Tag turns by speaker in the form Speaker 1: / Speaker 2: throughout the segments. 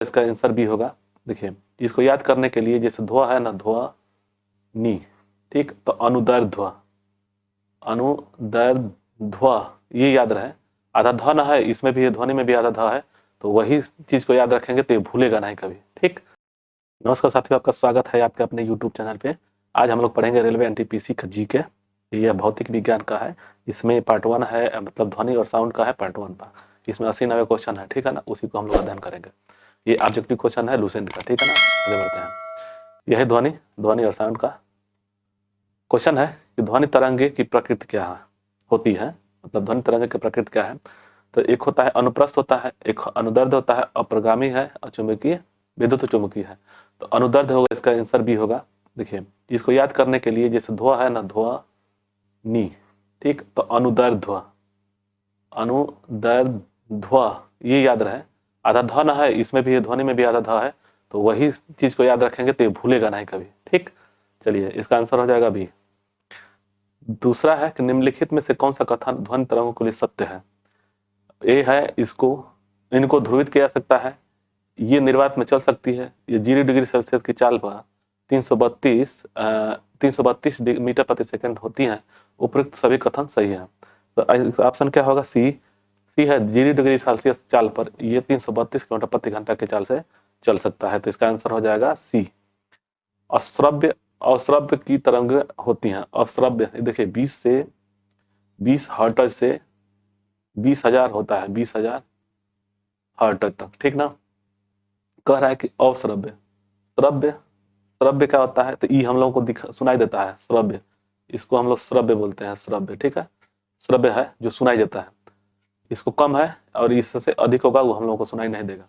Speaker 1: इसका answer B होगा। देखिए इसको याद करने के लिए जैसे ध्वा है ना, ध्वा नी, ठीक, तो अनुदैर्ध्व, अनुदैर्ध्व ये याद रहे। आधा ध ना है, इसमें भी ध्वनि में भी आधा ध है, तो वही चीज को याद रखेंगे तो ये भूलेगा नहीं कभी। ठीक, नमस्कार साथियों, आपका स्वागत है आपके अपने YouTube चैनल पे। आज हम लोग पढ़ेंगे रेलवे एनटीपीसी का जीके। यह भौतिक विज्ञान का है। इसमें पार्ट 1 है, मतलब ध्वनि और साउंड का है पार्ट 1 का। इसमें 80-90 क्वेश्चन है, ठीक है ना, उसी को हम लोग अध्ययन करेंगे। ये ऑब्जेक्टिव क्वेश्चन है लूसेंट का, ठीक है ना। आगे बढ़ते हैं। यह है ध्वनि और साउंड का क्वेश्चन है कि ध्वनि तरंगे की प्रकृति क्या होती है, मतलब ध्वनि तरंगे की प्रकृति क्या है। तो एक होता है अनुप्रस्थ होता है, एक अनुदैर्ध्य होता है, अप्रगामी है, और चुंबकीय विद्युत चुम्बकीय है। तो अनुदैर्ध्य होगा, इसका आंसर बी होगा। देखिए इसको याद करने के लिए जैसे ध्वा है ना, ध्वा नी, ठीक, तो अनुदैर्ध्व, अनुदैर्ध्व ये याद रहे। आधा ध ना है, इसमें भी ध्वनि में भी आधा ध है, तो वही चीज को याद रखेंगे तो ये भूलेगा नहीं कभी। ठीक, चलिए इसका आंसर हो जाएगा बी। दूसरा है कि निम्नलिखित में से कौन सा कथन ध्वनि तरंगों के लिए सत्य है। ए है इनको ध्रुवित किया जा सकता है, ये निर्वात में चल सकती है, ये 0 डिग्री सेल्सियस की चाल पर 332 मीटर प्रति सेकंड होती हैं। उपयुक्त सभी कथन सही है। तो ऑप्शन क्या होगा, सी है 0 डिग्री सेल्सियस चाल पर ये 332 किलोमीटर प्रति घंटा की चाल से चल सकता है। तो इसका आंसर हो जाएगा सी। अश्रव्य की तरंग होती हैं। अश्रव्य देखिए 20 हर्ट्ज से 20,000 होता है, 20,000 हर्ट्ज तक, ठीक ना। कह रहा है कि अश्रव्य, श्रव्य क्या होता है, तो ई हम लोगों को सुनाई देता है, श्रव्य, इसको हम लोग श्रव्य बोलते हैं, श्रव्य, ठीक है। श्रव्य है जो सुनाई देता है, इसको कम है और इससे अधिक होगा वो हम लोगों को सुनाई नहीं देगा।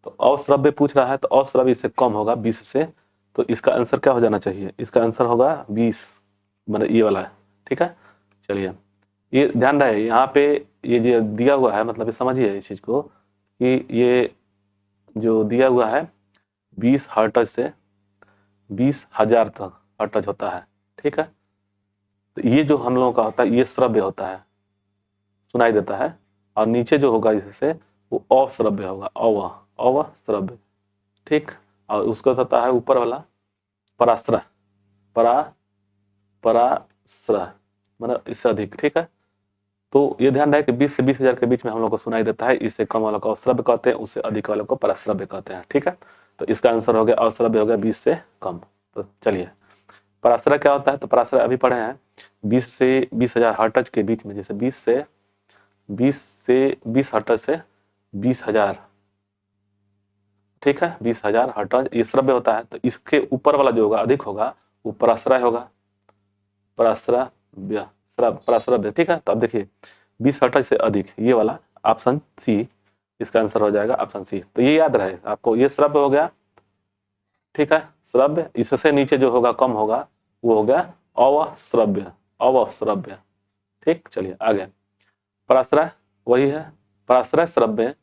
Speaker 1: तो अश्रव्य पूछ रहा है, तो अश्रव्य इससे कम होगा 20 से, तो इसका आंसर क्या हो जाना चाहिए, इसका आंसर होगा 20, मतलब ये वाला है, ठीक है। चलिए ये ध्यान रहे यहाँ पे, ये जो दिया हुआ है, मतलब ये समझिए इस चीज को कि ये जो दिया हुआ है 20 हर्ट्ज से 20,000 तक हर्ट्ज होता है, ठीक है। तो ये जो हम लोगों का होता है ये श्रव्य होता है, सुनाई देता है, और नीचे जो होगा इससे वो अश्रव्य होगा, अश्रव्य, ठीक। और उसका होता है ऊपर वाला पराश्रय, पराश्रय मतलब इससे अधिक, ठीक है। तो ये ध्यान रहे कि 20 से 20,000 के बीच में हम लोग को सुनाई देता है, इससे कम वालों को अश्रव्य कहते हैं, उससे अधिक वालों को पराश्रव्य कहते हैं, ठीक है। तो इसका आंसर हो गया अश्रव्य हो गया 20 से कम। तो चलिए पराश्रय क्या होता है, तो पराश्रय अभी पढ़े हैं 20 से 20,000 हर्ट्ज के बीच में, जैसे 20 से 20 हर्ट्ज से 20,000, ठीक है, 20,000 हर्ट्ज ये श्रव्य होता है। तो इसके ऊपर वाला जो होगा अधिक होगा वो पराश्रय होगा, पराश्रव्य, ठीक है। तो अब देखिए 20 हर्ट्ज से अधिक, ये वाला ऑप्शन सी, इसका आंसर हो जाएगा ऑप्शन सी। तो ये याद रहे आपको, ये श्रव्य हो गया, ठीक है, श्रव्य। इससे नीचे जो होगा कम होगा वो हो गया अवश्रव्य, अवश्रव्य, ठीक। चलिए आगे, पराश्रय वही है, पराश्रय श्रव्य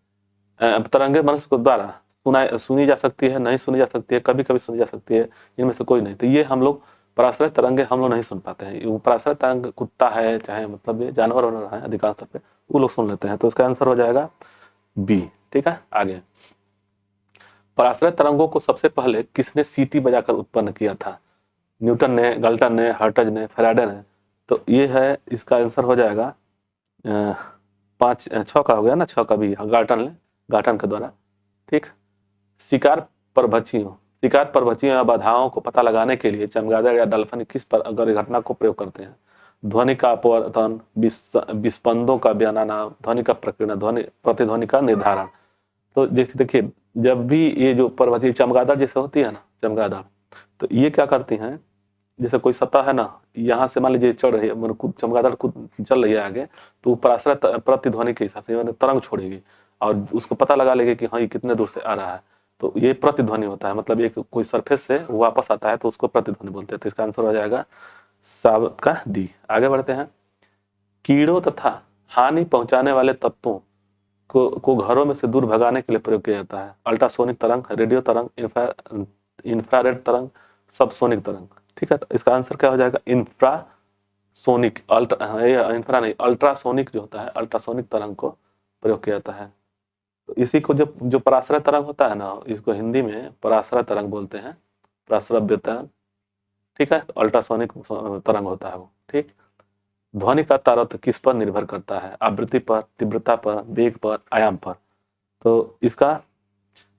Speaker 1: तरंगे मनुष्य को द्वारा सुनी जा सकती है, नहीं सुनी जा सकती है, कभी कभी सुनी जा सकती है, इनमें से कोई नहीं। तो ये हम लोग पराश्रय तरंगे हम लोग नहीं सुन पाते हैं। पराश्रय तरंग कुत्ता है, चाहे मतलब ये जानवर वानवर है अधिकांश तौर पे, वो लोग सुन लेते हैं। तो इसका आंसर हो जाएगा बी, ठीक है। आगे, पराश्रय तरंगों को सबसे पहले किसने सीटी बजाकर उत्पन्न किया था। न्यूटन ने, गाल्टन ने, हर्ट्ज ने, फैराडे ने। तो ये है, इसका आंसर हो जाएगा 6 का हो गया ना, 6 का भी गाल्टन के द्वारा, ठीक। शिकार परभक्षियों या बाधाओं को पता लगाने के लिए चमगादड़ या डॉल्फिन किस पर अगर घटना को प्रयोग करते हैं। ध्वनि का अपवर्तन, विस्पंदों का बयाना, ध्वनि का प्रकीर्णन, ध्वनि प्रतिध्वनि का निर्धारण। तो देखिए जब भी ये जो पर्वतीय चमगादड़ जैसे होती है ना, चमगादड़, तो ये क्या करती हैं, जैसे कोई सतह है ना, यहाँ से मान लीजिए चढ़ रही है, चमगादड़ खुद चल रही है आगे, तो वो पराश्रय प्रतिध्वनि के हिसाब से तरंग छोड़ेगी और उसको पता लगा लेगी कि हाँ ये कितने दूर से आ रहा है। तो ये प्रतिध्वनि होता है, मतलब एक कोई सरफेस से वापस आता है तो उसको प्रतिध्वनि बोलते हैं। तो इसका आंसर हो जाएगा साबित का डी। आगे बढ़ते हैं, कीड़ों तथा हानि पहुंचाने वाले तत्वों को घरों में से दूर भगाने के लिए प्रयोग किया जाता है। अल्ट्रासोनिक तरंग, रेडियो तरंग, इंफ्रारेड तरंग, सबसोनिक तरंग, ठीक है। तो इसका आंसर क्या हो जाएगा, इंफ्रासोनिक, इंफ्रा नहीं, अल्ट्रासोनिक जो होता है, अल्ट्रासोनिक तरंग को प्रयोग किया जाता है। तो इसी को जो जो पराश्रय तरंग होता है ना, इसको हिंदी में पराश्रय तरंग बोलते हैं, पराश्रव्य तरंग, ठीक है। अल्ट्रासोनिक तरंग होता है वो, ठीक। ध्वनि का तारतम्य किस पर निर्भर करता है? आवृत्ति पर, तीव्रता पर, वेग पर, आयाम पर। तो इसका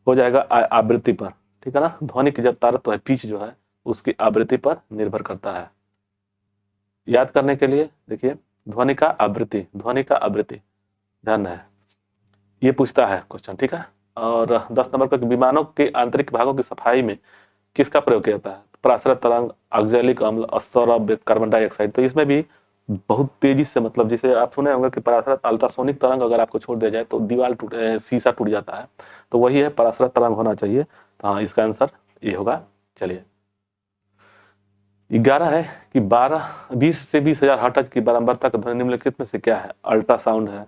Speaker 1: हो जाएगा आवृत्ति पर, ठीक है ना। ध्वनि की जब तारतम्य है, पिच जो है, उसकी आवृत्ति पर निर्भर करता है। याद करने के लिए देखिए, ध्वनि का आवृत्ति, ध्वनि का आवृत्ति, ध्यान है, ये पूछता है क्वेश्चन, ठीक है। और 10 नंबर का, विमानों के आंतरिक भागों की सफाई में किसका प्रयोग किया जाता है? पराश्रय तरंग, ऑक्जेलिक अम्ल, सौरभ, कार्बन डाइऑक्साइड। तो इसमें भी बहुत तेजी से, मतलब जिसे आप सुने होंगे कि पराश्रय अल्ट्रासोनिक तरंग अगर आपको छोड़ दिया जाए तो दीवार टूट, शीशा टूट जाता है, तो वही है, पराश्रय तरंग होना चाहिए। तो हाँ, इसका आंसर ये होगा। चलिए, 11 है कि 20 से 20,000 हर्ट्ज की बारंबारता का ध्वनि निम्नलिखित में से क्या है? अल्ट्रासाउंड है,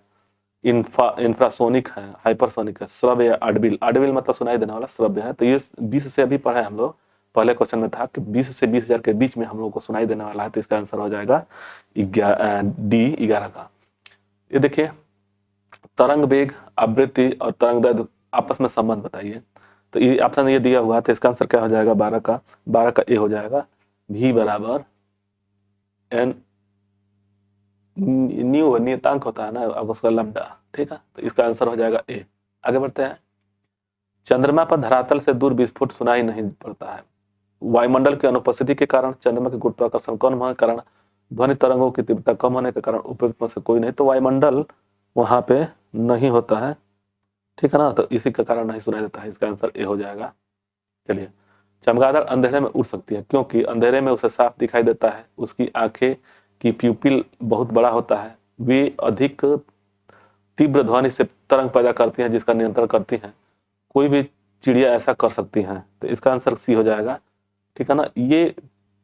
Speaker 1: इंफ्रासोनिक है, हाइपरसोनिक है, श्रव्य है, ऑडिबल। ऑडिबल मतलब सुनाई देने वाला, श्रव्य है। तो ये 20 से अभी पढ़ा है हम लोग, पहले क्वेश्चन में था कि 20 से 20,000 के बीच में हम लोग को सुनाई देने वाला है, तो इसका आंसर हो जाएगा डी 11 का। ये देखिए, तरंग वेग, आवृत्ति और तरंग दैर्ध्य आपस में संबंध बताइए। तो ये ऑप्शन ये दिया हुआ, तो इसका आंसर क्या हो जाएगा? 12 का ए हो जाएगा। भी बराबर एन, न्यू नियतांक होता है ना, अब उसका लैम्डा, ठीक है। तो इसका आंसर हो जाएगा ए। आगे बढ़ते हैं। चंद्रमा पर धरातल से दूर विस्फोट सुनाई नहीं पड़ता है। वायुमंडल की अनुपस्थिति के कारण, चंद्रमा के गुरुत्वाकर्षण कम होने के कारण, ध्वनि तरंगों की तीव्रता कम होने के कारण, उपयुक्त में से कोई नहीं। तो वायुमंडल वहां पे नहीं होता है, ठीक है ना, तो इसी के कारण नहीं सुनाई देता है। इसका आंसर ए हो जाएगा। चलिए, चमगादड़ अंधेरे में उड़ सकती है क्योंकि अंधेरे में उसे साफ दिखाई देता है, उसकी आंखें की प्यूपिल बहुत बड़ा होता है, वे अधिक तीव्र ध्वनि से तरंग पैदा करती हैं जिसका नियंत्रण करती हैं, कोई भी चिड़िया ऐसा कर सकती हैं। तो इसका आंसर सी हो जाएगा, ठीक है ना। ये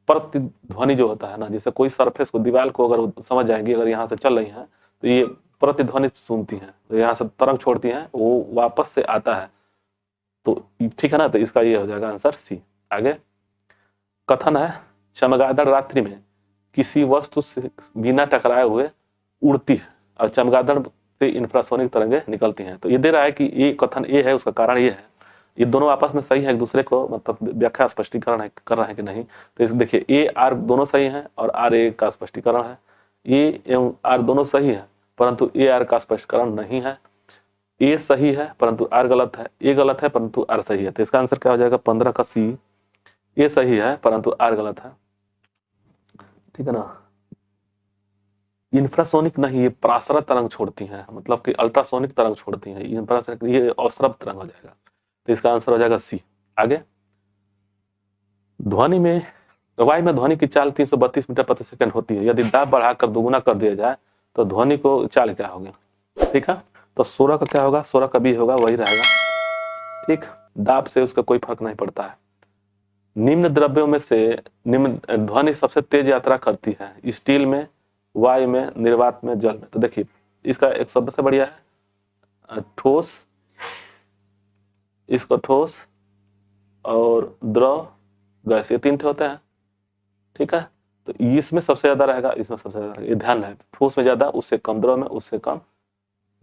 Speaker 1: प्रतिध्वनि जो होता है ना, जैसे कोई सरफेस को, दीवार को अगर समझ जाएंगे, अगर यहाँ से चल रही हैं तो ये प्रतिध्वनि सुनती हैं, तो यहाँ से तरंग छोड़ती हैं, वो वापस से आता है, तो ठीक है ना। तो इसका ये हो जाएगा आंसर सी। आगे कथन है, चमगादड़ रात्रि में किसी वस्तु से बिना टकराए हुए उड़ती है और चमगादड़ से इंफ्रासोनिक तरंगे निकलती हैं। तो ये दे रहा है कि ये कथन ये है, उसका कारण ये है। ये दोनों आपस में सही है, एक दूसरे को मतलब व्याख्या स्पष्टीकरण कर रहे हैं कि नहीं। तो इस देखिए, ए आर दोनों सही हैं और आर ए का स्पष्टीकरण है। ए एवं आर दोनों सही है, परंतु ए आर का स्पष्टीकरण नहीं है। ए सही है परंतु आर गलत है, ए गलत है परंतु आर सही है। तो इसका आंसर क्या हो जाएगा? 15 का सी। ए सही है परंतु आर गलत है, ठीक है ना। इंफ्रासोनिक नहीं, ये पराश्रय तरंग छोड़ती हैं, मतलब कि अल्ट्रासोनिक तरंग छोड़ती हैं। इंफ्रासोनिक ये अश्रव्य तरंग हो जाएगा, तो इसका आंसर हो जाएगा सी। आगे, ध्वनि में, वायु में ध्वनि की चाल 332 मीटर प्रति सेकंड होती है। यदि दाब बढ़ाकर दोगुना कर दिया जाए तो ध्वनि को चाल क्या होगी? ठीक है, तो 16 का क्या होगा? 16 का भी होगा, वही रहेगा, ठीक। दाब से उसका कोई फर्क नहीं पड़ता है। निम्न द्रव्यों में से निम्न ध्वनि सबसे तेज यात्रा करती है? स्टील में, वायु में, निर्वात में, जल में। तो देखिए, इसका एक सबसे बढ़िया है ठोस, इसको ठोस और द्रव, गैस, ये 3 होते हैं, ठीक है। तो इसमें सबसे ज्यादा रहेगा, इसमें सबसे ज्यादा रहेगा, ये ध्यान रहे। ठोस में ज्यादा, उससे कम द्रव में, उससे कम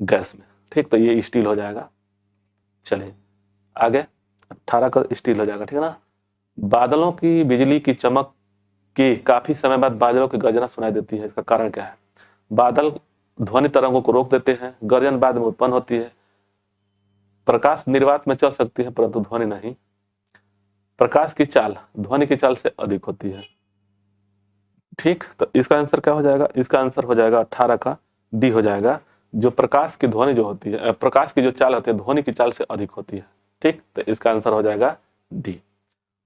Speaker 1: गैस में, ठीक। तो ये स्टील हो जाएगा। चलिए आगे, 18 का स्टील हो जाएगा, ठीक है ना। बादलों की बिजली की चमक के काफी समय बाद बादलों की गर्जना सुनाई देती है, इसका कारण क्या है? बादल ध्वनि तरंगों को रोक देते हैं, गर्जन बाद में उत्पन्न होती है, प्रकाश निर्वात में चल सकती है परंतु ध्वनि नहीं, प्रकाश की चाल ध्वनि की चाल से अधिक होती है, ठीक। तो इसका आंसर क्या हो जाएगा? इसका आंसर हो जाएगा 18 का डी हो जाएगा। जो प्रकाश की ध्वनि जो होती है, प्रकाश की जो चाल होती है ध्वनि की चाल से अधिक होती है, ठीक। तो इसका आंसर हो जाएगा डी।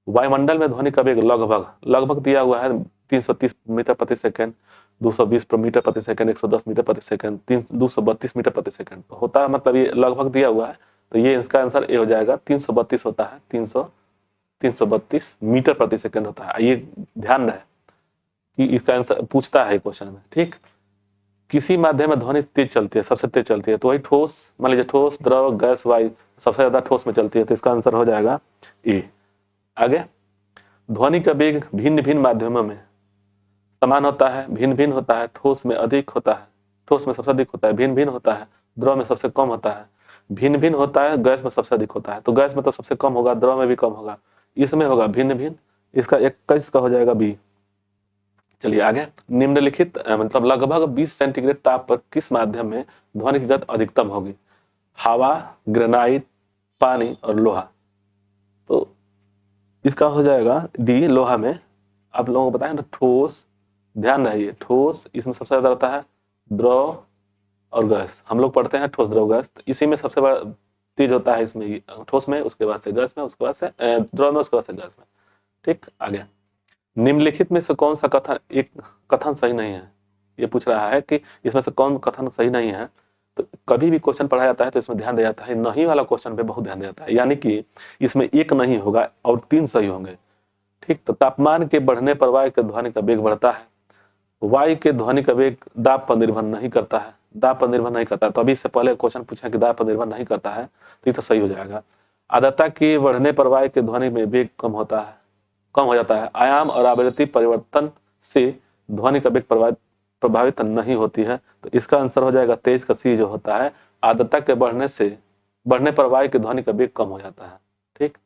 Speaker 1: वायुमंडल में ध्वनि का वेग लगभग लगभग दिया हुआ है 330 मीटर प्रति सेकंड, 220 मीटर प्रति सेकंड, 110 मीटर प्रति सेकंड, 232 मीटर प्रति सेकंड होता है, मतलब ये लगभग दिया हुआ है। तो ये इसका आंसर ए हो जाएगा। 332 होता है, 332 मीटर प्रति सेकंड होता है। ये ध्यान रहे कि इसका आंसर पूछता है क्वेश्चन में, ठीक। किसी माध्यम में ध्वनि तेज चलती है, सबसे तेज चलती है, तो वही ठोस, मान लीजिए ठोस, द्रव, गैस, वायु, सबसे ज्यादा ठोस में चलती है, तो इसका आंसर हो जाएगा ए। आगे, ध्वनि का वेग भिन्न भिन्न माध्यमों में समान होता है, भिन्न भिन्न होता है। ठोस में अधिक होता है, ठोस में सबसे अधिक होता है, भिन्न भिन्न होता है, द्रव में सबसे कम होता है, भिन्न भिन्न होता है, गैस में सबसे अधिक होता है। तो गैस में तो सबसे कम होगा, द्रव में भी कम होगा, इसमें होगा भिन्न भिन्न। इसका 21 का हो जाएगा बी। चलिए आगे, निम्नलिखित मतलब लगभग 20 सेंटीग्रेड ताप पर किस माध्यम में ध्वनि की गति अधिकतम होगी? हवा, ग्रेनाइट, पानी और लोहा। तो इसका हो जाएगा डी, लोहा में। आप लोगों को बताएं ना, ठोस, ध्यान रहिए, ठोस इसमें सबसे ज्यादा रहता है, द्रव और गैस। हम लोग पढ़ते हैं ठोस द्रव गैस, तो इसी में सबसे बड़ा तेज होता है, इसमें ठोस में, उसके बाद से गैस में, उसके बाद से द्रव में, उसके बाद से गैस में। ठीक, आगे, निम्नलिखित में से कौन सा कथन एक कथन सही नहीं है? ये पूछ रहा है कि इसमें से कौन कथन सही नहीं है। तो कभी भी क्वेश्चन पढ़ाया जाता है तो इसमें ध्यान दिया जाता है, नहीं वाला क्वेश्चन पे बहुत ध्यान दिया जाता है, यानी कि इसमें एक नहीं होगा और 3 सही होंगे। ठीक, तो तापमान के बढ़ने पर वायु के ध्वनि का वेग बढ़ता है, वायु के ध्वनि का वेग दाब पर निर्भर नहीं करता है, दाब पर निर्भर नहीं करता है। तो अभी से पहले क्वेश्चन पूछा कि दाब पर निर्भर नहीं करता है, तो ये तो सही हो जाएगा। आर्द्रता के बढ़ने पर वायु के ध्वनि में वेग कम होता है, कम हो जाता है। आयाम और आवृत्ति परिवर्तन से ध्वनि का वेग प्रभावित नहीं होती है। तो इसका आंसर हो जाएगा 23 का सी जो होता है, आर्द्रता के बढ़ने पर वायु के ध्वनि का वेग कम हो जाता है। ठीक,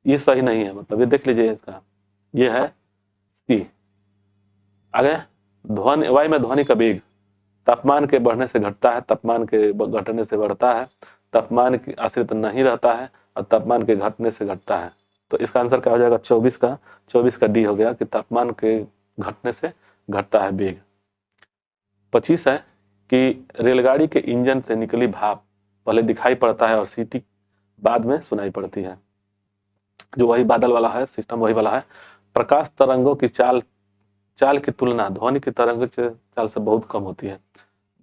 Speaker 1: ये सही नहीं है, मतलब ये देख लीजिए इसका, ये है सी। आगे, ध्वनि, वायु में ध्वनि का वेग तापमान के बढ़ने से घटता है, तापमान के घटने से बढ़ता है, तापमान की आश्रित नहीं रहता है और तापमान के घटने से घटता है। तो इसका आंसर क्या हो जाएगा? 24 का डी हो गया कि तापमान के घटने से घटता है वेग। 25 है कि रेलगाड़ी के इंजन से निकली भाप पहले दिखाई पड़ता है और सीटी बाद में सुनाई पड़ती है। जो वही बादल वाला है, सिस्टम वही वाला है। प्रकाश तरंगों की चाल की तुलना ध्वनि की तरंगों की चाल से बहुत कम होती है।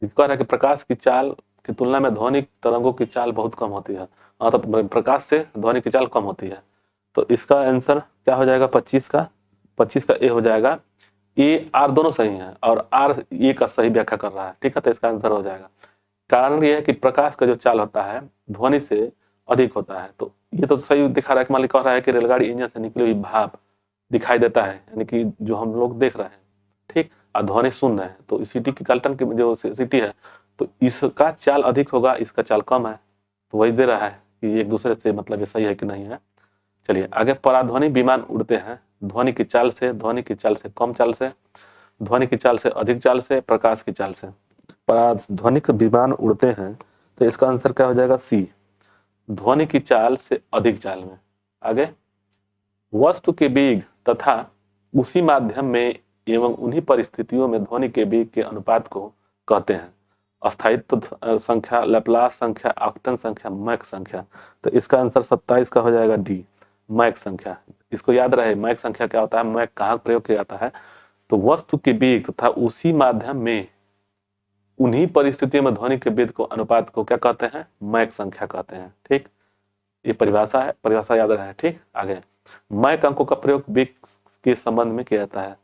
Speaker 1: कह रहा है कि प्रकाश की चाल की तुलना में ध्वनि तरंगों की चाल बहुत कम होती है, तो प्रकाश से ध्वनि की चाल कम होती है। तो इसका आंसर क्या हो जाएगा? 25 का ए हो जाएगा। ए आर दोनों सही हैं और आर ए का सही व्याख्या कर रहा है। ठीक है, तो इसका आंसर हो जाएगा। कारण यह है कि प्रकाश का जो चाल होता है ध्वनि से अधिक होता है। तो ये तो सही दिखा रहा है कि मालिक कह रहा है कि रेलगाड़ी इंजन से निकली हुई भाप दिखाई देता है, यानी कि जो हम लोग देख रहे हैं, ठीक, और ध्वनि सुन रहे हैं। तो सिटी की कार्ल्टन की जो सिटी है, तो इसका चाल अधिक होगा, इसका चाल कम है। तो वही दे रहा है कि एक दूसरे से मतलब ये सही है कि नहीं है। चलिए आगे, पराध्वनि विमान उड़ते हैं ध्वनि की चाल से, ध्वनि की चाल से कम चाल से, ध्वनि की चाल से अधिक चाल से, प्रकाश की चाल से। पराध्वनिक विमान उड़ते हैं, तो इसका आंसर क्या हो जाएगा? सी, ध्वनि की चाल से अधिक चाल में। आगे, वस्तु के वेग तथा उसी माध्यम में एवं उन्हीं परिस्थितियों में ध्वनि के वेग के अनुपात को कहते हैं अस्थायित्व संख्या, लैप्लास संख्या, ऑक्टेन संख्या, मैक संख्या। तो इसका आंसर 27 का हो जाएगा डी, मैक संख्या। इसको याद रहे, मैक संख्या क्या होता है, मैक कहाँ प्रयोग किया जाता है? तो वस्तु के वेग तथा उसी माध्यम में उन्हीं परिस्थितियों में ध्वनि के वेग को अनुपात को क्या कहते हैं? मैक संख्या कहते हैं। ठीक, ये परिभाषा है, परिभाषा याद रहे। ठीक, आगे, मैक अंकों का प्रयोग वेग के संबंध में किया जाता है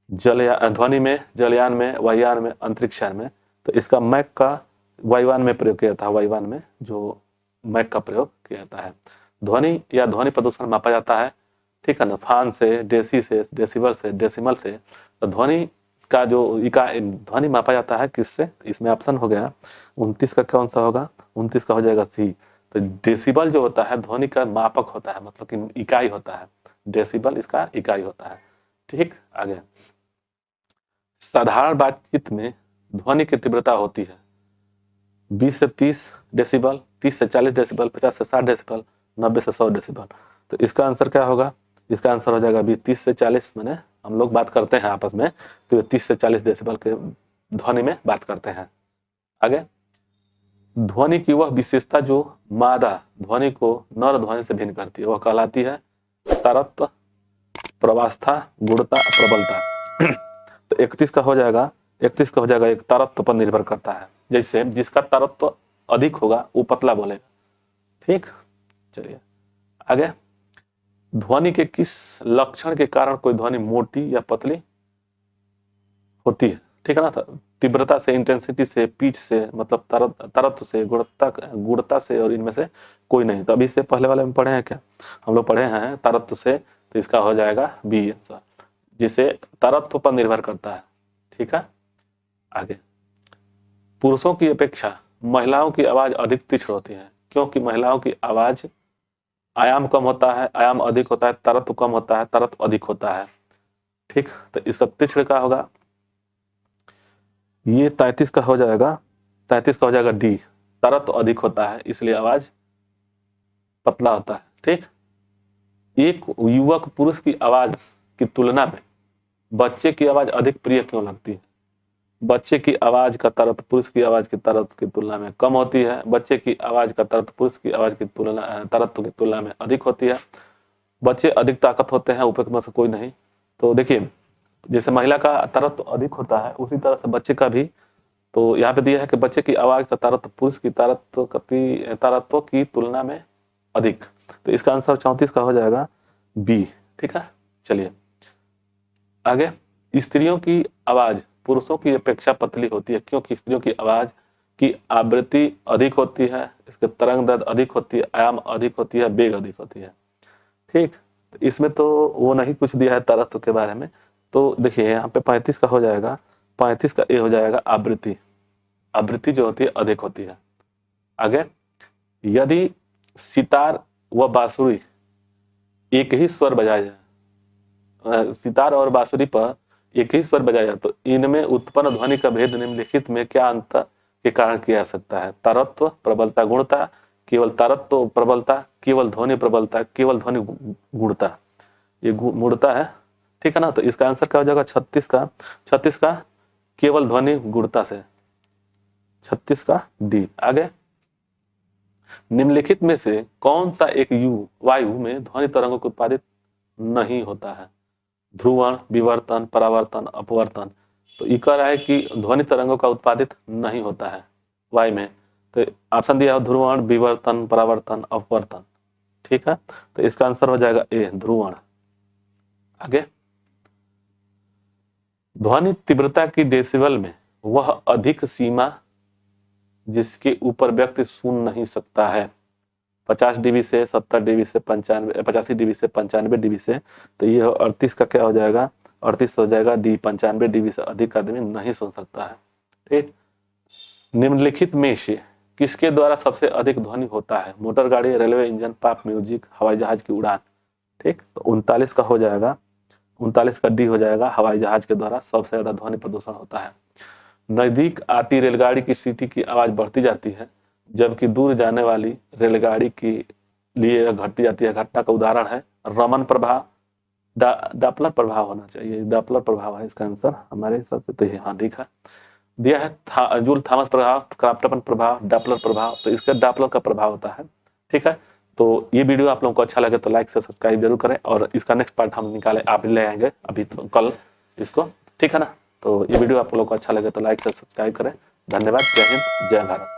Speaker 1: ध्वनि में, जलयान में, वायुयान में, अंतरिक्षयान में। तो इसका मैक का वायुयान में प्रयोग किया जाता है, वायुयान में जो मैक का प्रयोग किया जाता है। ध्वनि या ध्वनि प्रदूषण मापा जाता है, ठीक है ना, फान से, डेसी से, डेसिबल से, डेसिमल से। तो ध्वनि का जो ध्वनि मापा जाता है किससे? इसमें ऑप्शन हो गया 29 का कौन सा होगा? 29 का हो जाएगा सी। तो डेसिबल जो होता है ध्वनि का मापक होता है, मतलब कि इकाई होता है, डेसिबल इसका इकाई होता है। ठीक, आगे, साधारण बातचीत में ध्वनि की तीव्रता होती है 20 से 30 डेसिबल, 30 से 40 डेसिबल, 50 से 60 डेसिबल, 90 से 100 डेसिबल। तो इसका आंसर क्या होगा? इसका आंसर हो जाएगा 30 से 40, मैंने हम लोग बात करते हैं आपस में, तो 30 से 40 डेसिबल के ध्वनि में बात करते हैं। आगे, ध्वनि की वह विशेषता जो मादा ध्वनि को नर ध्वनि से भिन्न करती है, वह कहलाती है तारत्व, प्रवास्था, गुणता, प्रबलता। तो 31 का हो जाएगा, 31 का हो जाएगा, एक तारत्व पर निर्भर करता है। जैसे जिसका तारत्व अधिक होगा वो पतला बोलेगा। ठीक, चलिए आगे, ध्वनि के किस लक्षण के कारण कोई ध्वनि मोटी या पतली होती है? ठीक है ना, तीव्रता से, इंटेंसिटी से, पिच से, मतलब तारत्व से, गुणता से, और इनमें से कोई नहीं। तो अभी से पहले वाले में पढ़े हैं क्या? हम लोग पढ़े हैं तारत्व से, तो इसका हो जाएगा बी आंसर, जिसे तारत्व पर निर्भर करता है। ठीक है, आगे, पुरुषों की अपेक्षा महिलाओं की आवाज अधिक तीक्ष्ण होती है, क्योंकि महिलाओं की आवाज आयाम कम होता है, आयाम अधिक होता है, तरत्व कम होता है, तरत्व अधिक होता है। ठीक, तो इसका तीक्ष्ण का होगा, ये 33 का हो जाएगा, 33 का हो जाएगा डी, तरत्व अधिक होता है इसलिए आवाज पतला होता है। ठीक, एक युवक पुरुष की आवाज की तुलना में बच्चे की आवाज अधिक प्रिय क्यों लगती है? बच्चे की आवाज का तरत्व पुरुष की आवाज की तरत्व की तुलना में कम होती है, बच्चे की आवाज का तरत्व पुरुष की आवाज की तुलना तरत्व की तुलना में अधिक होती है, बच्चे अधिक ताकत होते हैं, उपयुक्त में से कोई नहीं। तो देखिए, जैसे महिला का तरत्व अधिक होता है उसी तरह से बच्चे का भी, तो यहाँ पे दिया है कि बच्चे की आवाज का तरत्व पुरुष की तरत्व की तुलना में अधिक, तो इसका आंसर 34 का हो जाएगा बी। ठीक है, चलिए आगे। स्त्रियों की आवाज पुरुषों की अपेक्षा पतली होती है, क्योंकि स्त्रियों की आवाज की आवृत्ति अधिक होती है, इसके तरंग दैर्ध्य अधिक होती है, आयाम अधिक होती है, वेग अधिक होती है। ठीक, इसमें तो वो नहीं कुछ दिया है तरत्व के बारे में, तो देखिए यहाँ पे 35 का हो जाएगा, 35 का ए हो जाएगा आवृत्ति, आवृत्ति जो होती है अधिक होती है। आगे, यदि सितार व बांसुरी एक ही स्वर बजाया जाए, सितार और बांसुरी पर एक ही स्वर बजाया जाए तो इनमें उत्पन्न ध्वनि का भेद निम्नलिखित में क्या अंतर के कारण किया जा सकता है? तरत्व, प्रबलता, गुणता, केवल तरत्व प्रबलता, केवल ध्वनि प्रबलता, केवल ध्वनि गुणता, ये गुणता है। ठीक है ना, तो इसका आंसर क्या हो जाएगा 36 का केवल ध्वनि गुणता से, 36 का डी। आगे, निम्नलिखित में से कौन सा एक वायु में ध्वनि तरंगों को उत्पादित नहीं होता है? ध्रुवण, विवर्तन, परावर्तन, अपवर्तन। तो ये कह रहा है कि ध्वनि तरंगों का उत्पादित नहीं होता है वायु में, तो ऑप्शन दिया है ध्रुवण, विवर्तन, परावर्तन, अपवर्तन। ठीक है, तो इसका आंसर हो जाएगा ए, ध्रुवण। आगे, ध्वनि तीव्रता की डेसिबल में वह अधिक सीमा जिसके ऊपर व्यक्ति सुन नहीं सकता है, 50 डीबी से 70 डीबी से 95, 85 डीबी से 95 डीबी से, तो ये 38 का क्या हो जाएगा, 38 हो जाएगा डी, 95 डीबी से अधिक आदमी नहीं सुन सकता है। ठीक, निम्नलिखित में से किसके द्वारा सबसे अधिक ध्वनि होता है? मोटर गाड़ी, रेलवे इंजन, पॉप म्यूजिक, हवाई जहाज की उड़ान। ठीक, तो 39 का हो जाएगा, 39 का डी हो जाएगा, हवाई जहाज के द्वारा सबसे ज्यादा ध्वनि प्रदूषण होता है। नजदीक आती रेलगाड़ी की सीटी की आवाज बढ़ती जाती है, जबकि दूर जाने वाली रेलगाड़ी के लिए घटती जाती है। घटना का उदाहरण है रमन प्रभाव, डॉपलर प्रभाव होना चाहिए, डॉपलर प्रभाव है इसका आंसर हमारे हिसाब से। तो ये हाँ ठीक है, दिया है जूल थॉमस प्रभाव, क्राफ्टमैन प्रभाव, डॉपलर प्रभाव, तो इसका डॉपलर का प्रभाव होता है। ठीक है, तो ये वीडियो आप लोगों को अच्छा लगे तो लाइक से सब्सक्राइब जरूर करें, और इसका नेक्स्ट पार्ट हम निकाले आप ले आएंगे अभी तो कल इसको। ठीक है ना, तो ये वीडियो आप लोगों को अच्छा लगे तो लाइक से सब्सक्राइब करें। धन्यवाद, जय हिंद, जय भारत।